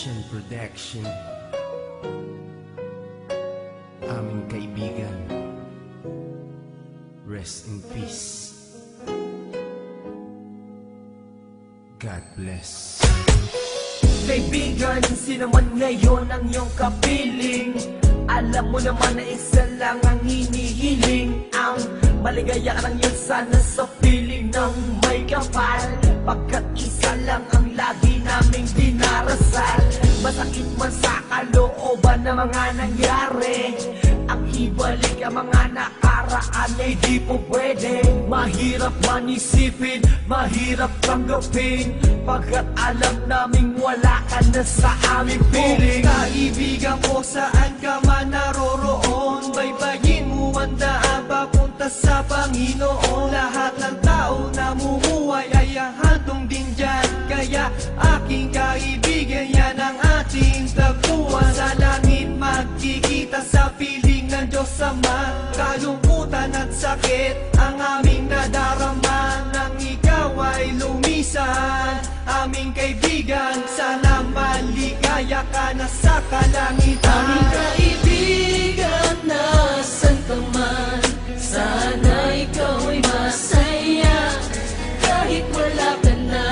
Production aming kaibigan, rest in peace. God bless. Kaibigan, sino man ngayon ang iyong kapiling, alam mo naman na isa lang ang hinihiling. Ang maligaya ka lang yun sana sa piling ng may kapal, pagkat isa lang ang lagi naming dinarasal. Masakit man sa kalooban na mga nangyari, ang ibalik ang mga nakaraan ay di po pwede. Mahirap man isipin, mahirap tanggapin, pagkat alam naming wala ka na sa aming piling. Kaibigan ko, saan ka man naroroon, baybayin mo ang daan papunta sa Panginoon. Lahat ng tao na mumuhay ay hantong din dyan, kaya aking kaibigan, yan ang ating tagpuan. Sa langit magkikita sa piling ng Diyos Ama, kalungkutan at sakit ang aming nadarama. Nang ikaw ay lumisan, aming kaibigan, sana maligaya ka na sa kalangitan. Aming kaibigan, nasan ka man, sana ikaw ay masaya. Kahit wala ka na,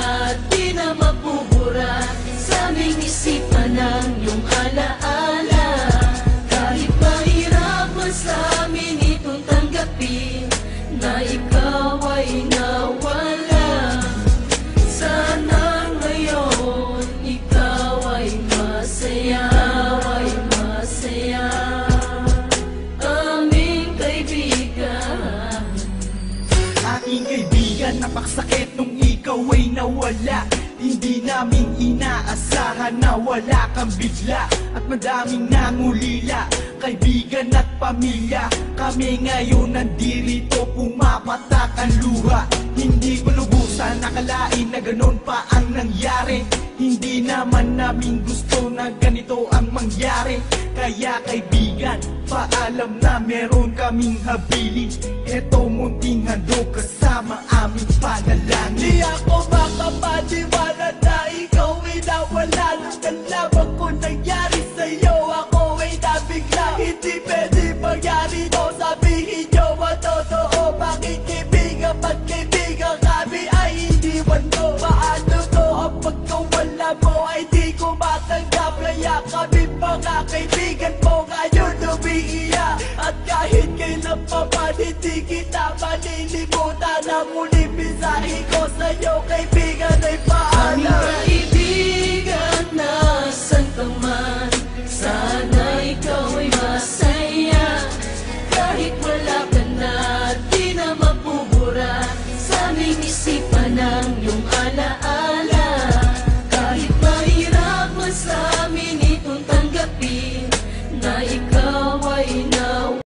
di na mapubura sa aming isipan ng iyong alaala. Kahit mahirap man sa amin itong tanggapin na ikaw ay nawala, sana ngayon ikaw ay masaya, aming kaibigan. Aking kaibigan, napakasakit nung ikaw ay nawala. Hindi namin inaasahan na wala kang bigla, at madaming nangulila, kaibigan at pamilya. Kami ngayon nandirito, pumapatak ang luha. Hindi ko lubusan nakalain na ganon pa ang nangyari. Hindi naman namin gusto na ganito ang mangyari. Kaya kaibigan, paalam na meron kaming habilin. Eto munting handog kasama aming panalangin. Di ako makapaniwala na ikaw ay nawala. Nung nalaman ko nangyari sa'yo, ako ay nabigla. Hindi pwede mangyari to, sabihin nyo ang totoo. Bakit kaibigan, ba't kaibigan kami ay iniwan mo? Paano to ang pagkawala mo ay di ko matanggap? Kaya kami mga kaibigan mo ngayon umiiyak, at kahit kailan pa man hindi kita malilimutan. Ang muli